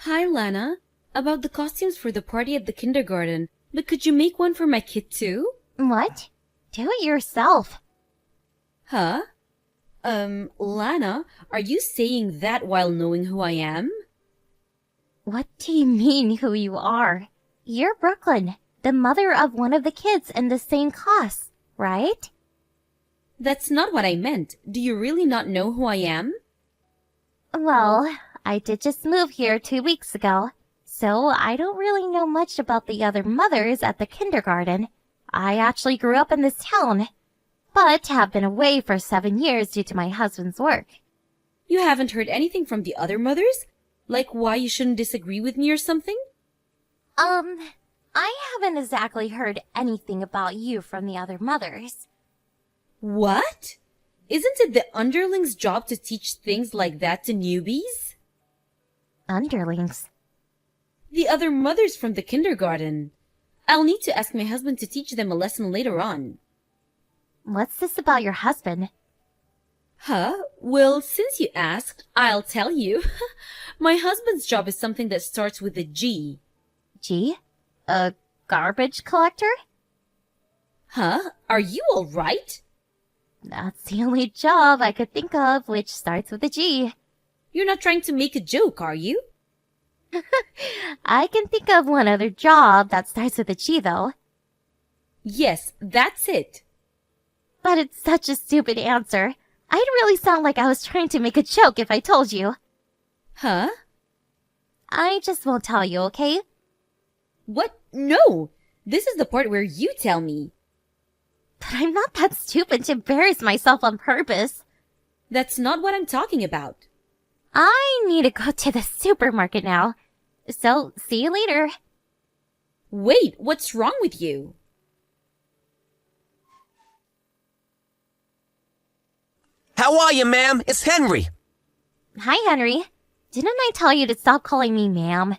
Hi, Lana. About the costumes for the party at the kindergarten, but could you make one for my kid too? What? Do it yourself. Huh? Lana, are you saying that while knowing who I am? What do you mean who you are? You're Brooklyn, the mother of one of the kids in the same class, right? That's not what I meant. Do you really not know who I am? Well, I did just move here 2 weeks ago, so I don't really know much about the other mothers at the kindergarten. I actually grew up in this town, but have been away for 7 years due to my husband's work. You haven't heard anything from the other mothers? Like why you shouldn't disagree with me or something? I haven't exactly heard anything about you from the other mothers. What? Isn't it the underling's job to teach things like that to newbies? Underlings? The other mothers from the kindergarten. I'll need to ask my husband to teach them a lesson later on. What's this about your husband? Huh? Well, since you asked, I'll tell you. My husband's job is something that starts with a G. G? A garbage collector? Huh? Are you all right? That's the only job I could think of which starts with a G. You're not trying to make a joke, are you? I can think of one other job that starts with a G, though. Yes, that's it. But it's such a stupid answer. I'd really sound like I was trying to make a joke if I told you. Huh? I just won't tell you, okay? What? No! This is the part where you tell me. But I'm not that stupid to embarrass myself on purpose. That's not what I'm talking about. I need to go to the supermarket now. So, see you later. Wait, what's wrong with you? How are you, ma'am? It's Henry. Hi, Henry. Didn't I tell you to stop calling me ma'am?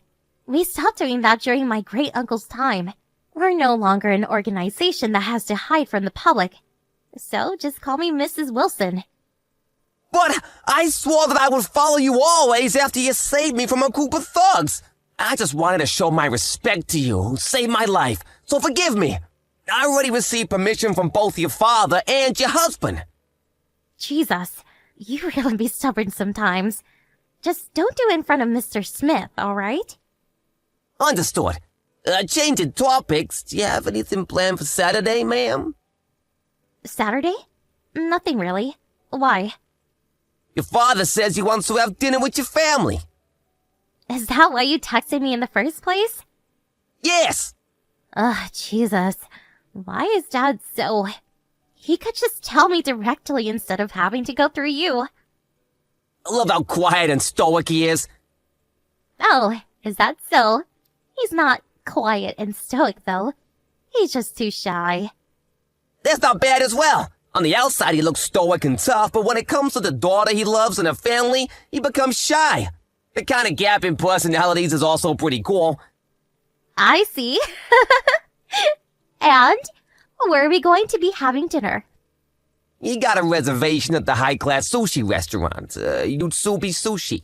We stopped doing that during my great-uncle's time. We're no longer an organization that has to hide from the public. So just call me Mrs. Wilson. But I swore that I would follow you always after you saved me from a group of thugs. I just wanted to show my respect to you who saved my life, so forgive me. I already received permission from both your father and your husband. Jesus, you really be stubborn sometimes. Just don't do it in front of Mr. Smith, alright? Understood. Changing topics, do you have anything planned for Saturday, ma'am? Saturday? Nothing really. Why? Your father says he wants to have dinner with your family. Is that why you texted me in the first place? Yes! Ugh, Jesus. Why is Dad so... He could just tell me directly instead of having to go through you. I love how quiet and stoic he is. Oh, is that so? He's not quiet and stoic, though. He's just too shy. That's not bad as well. On the outside, he looks stoic and tough, but when it comes to the daughter he loves and her family, he becomes shy. The kind of gap in personalities is also pretty cool. I see. And where are we going to be having dinner? He got a reservation at the high-class sushi restaurant, Yutsubi Sushi.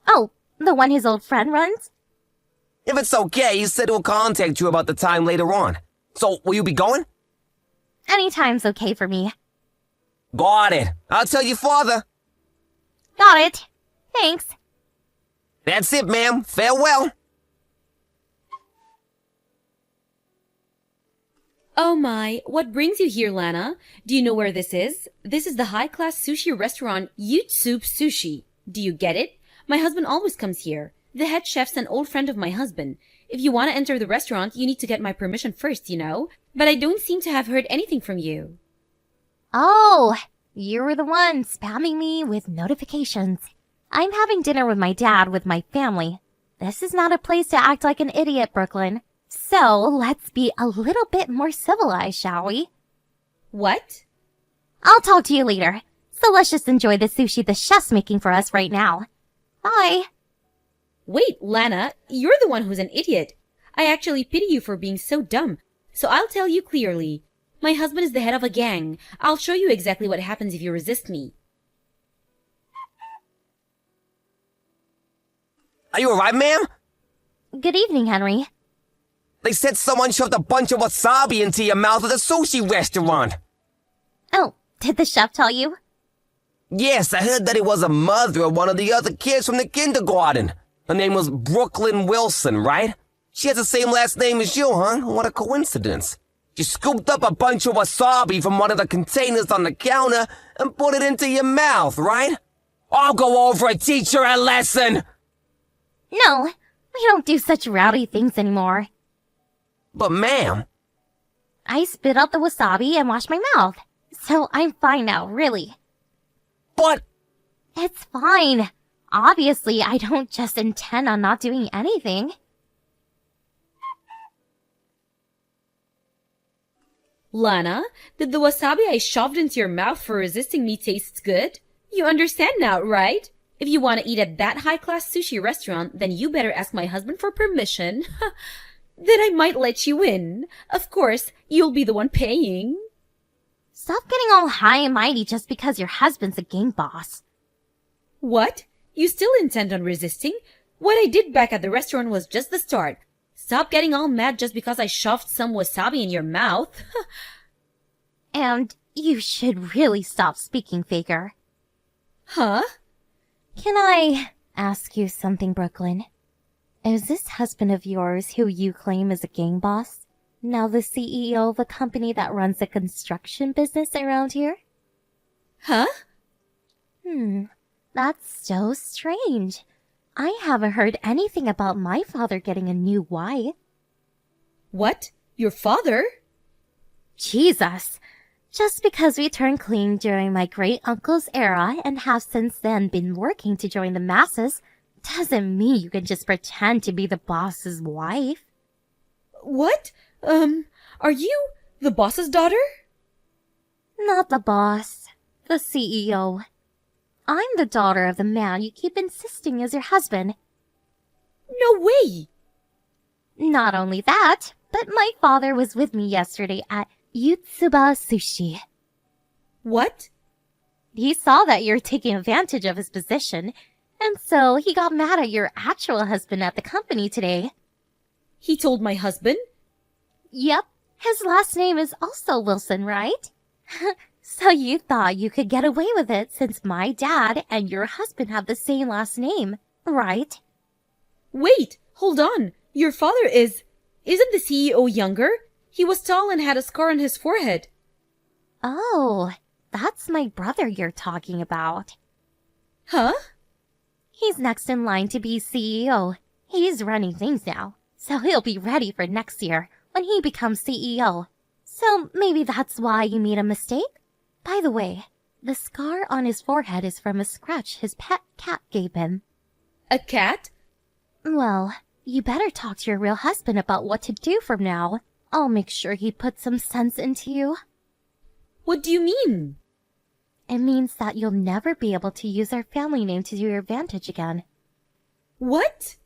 Oh, the one his old friend runs? If it's okay, he said he'll contact you about the time later on. So, will you be going? Anytime's okay for me. Got it. I'll tell your father. Got it. Thanks. That's it, ma'am. Farewell. Oh my, what brings you here, Lana? Do you know where this is? This is the high-class sushi restaurant Yutsup Sushi. Do you get it? My husband always comes here. The head chef's an old friend of my husband. If you want to enter the restaurant, you need to get my permission first, you know? But I don't seem to have heard anything from you. Oh, you were the one spamming me with notifications. I'm having dinner with my dad with my family. This is not a place to act like an idiot, Brooklyn. So, let's be a little bit more civilized, shall we? What? I'll talk to you later. So let's just enjoy the sushi the chef's making for us right now. Bye. Wait, Lana, you're the one who's an idiot. I actually pity you for being so dumb. So I'll tell you clearly. My husband is the head of a gang. I'll show you exactly what happens if you resist me. Are you alright, ma'am? Good evening, Henry. They said someone shoved a bunch of wasabi into your mouth at a sushi restaurant. Oh, did the chef tell you? Yes, I heard that it was a mother of one of the other kids from the kindergarten. Her name was Brooklyn Wilson, right? She has the same last name as you, huh? What a coincidence. You scooped up a bunch of wasabi from one of the containers on the counter and put it into your mouth, right? I'll go over and teach her a lesson! No, we don't do such rowdy things anymore. But ma'am... I spit out the wasabi and washed my mouth. So I'm fine now, really. But... It's fine. Obviously, I don't just intend on not doing anything. Lana, did the wasabi I shoved into your mouth for resisting me taste good? You understand now, right? If you want to eat at that high-class sushi restaurant, then you better ask my husband for permission. Then I might let you in. Of course, you'll be the one paying. Stop getting all high and mighty just because your husband's a gang boss. What? You still intend on resisting? What I did back at the restaurant was just the start. Stop getting all mad just because I shoved some wasabi in your mouth. And you should really stop speaking, Faker. Huh? Can I ask you something, Brooklyn? Is this husband of yours who you claim is a gang boss now the CEO of a company that runs a construction business around here? Huh? That's so strange. I haven't heard anything about my father getting a new wife. What? Your father? Jesus! Just because we turned clean during my great-uncle's era and have since then been working to join the masses doesn't mean you can just pretend to be the boss's wife. What? Are you the boss's daughter? Not the boss. The CEO. I'm the daughter of the man you keep insisting is your husband. No way! Not only that, but my father was with me yesterday at Yutsuba Sushi. What? He saw that you're taking advantage of his position, and so he got mad at your actual husband at the company today. He told my husband? Yep, his last name is also Wilson, right? So you thought you could get away with it since my dad and your husband have the same last name, right? Wait, hold on. Your father isn't the CEO younger? He was tall and had a scar on his forehead. Oh, that's my brother you're talking about. Huh? He's next in line to be CEO. He's running things now, so he'll be ready for next year when he becomes CEO. So maybe that's why you made a mistake? By the way, the scar on his forehead is from a scratch his pet cat gave him. A cat? Well, you better talk to your real husband about what to do from now. I'll make sure he puts some sense into you. What do you mean? It means that you'll never be able to use our family name to your advantage again. What?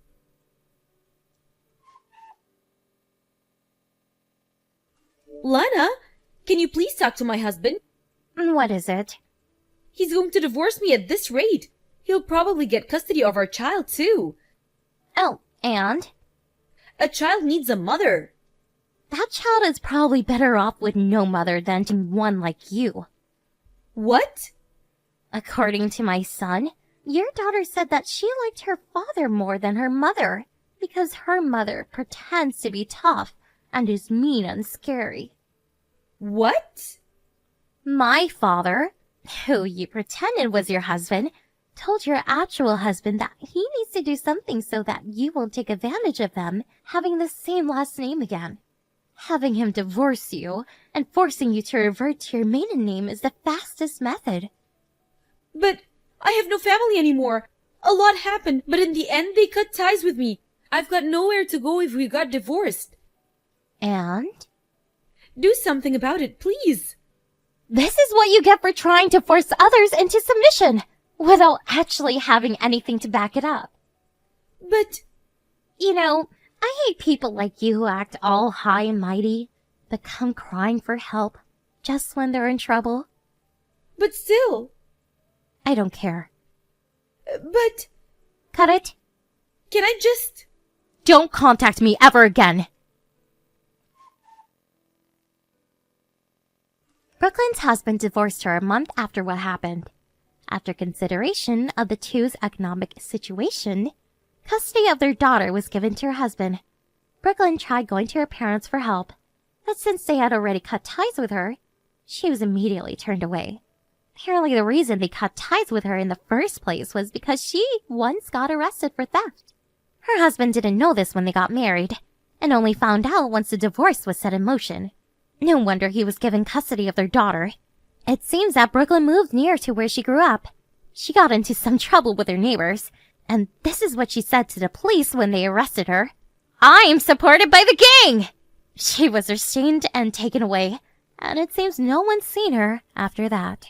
Lana, can you please talk to my husband? What is it? He's going to divorce me at this rate. He'll probably get custody of our child, too. Oh, and? A child needs a mother. That child is probably better off with no mother than to one like you. What? According to my son, your daughter said that she liked her father more than her mother because her mother pretends to be tough and is mean and scary. What? My father, who you pretended was your husband, told your actual husband that he needs to do something so that you won't take advantage of them having the same last name again. Having him divorce you and forcing you to revert to your maiden name is the fastest method. But I have no family anymore. A lot happened, but in the end they cut ties with me. I've got nowhere to go if we got divorced. And? Do something about it, please. This is what you get for trying to force others into submission without actually having anything to back it up. But... You know, I hate people like you who act all high and mighty, but come crying for help just when they're in trouble. But still... I don't care. But... Cut it. Can I just... Don't contact me ever again. Brooklyn's husband divorced her a month after what happened. After consideration of the two's economic situation, custody of their daughter was given to her husband. Brooklyn tried going to her parents for help, but since they had already cut ties with her, she was immediately turned away. Apparently the reason they cut ties with her in the first place was because she once got arrested for theft. Her husband didn't know this when they got married, and only found out once the divorce was set in motion. No wonder he was given custody of their daughter. It seems that Brooklyn moved near to where she grew up. She got into some trouble with her neighbors, and this is what she said to the police when they arrested her. "I'm supported by the gang!" She was restrained and taken away, and it seems no one's seen her after that.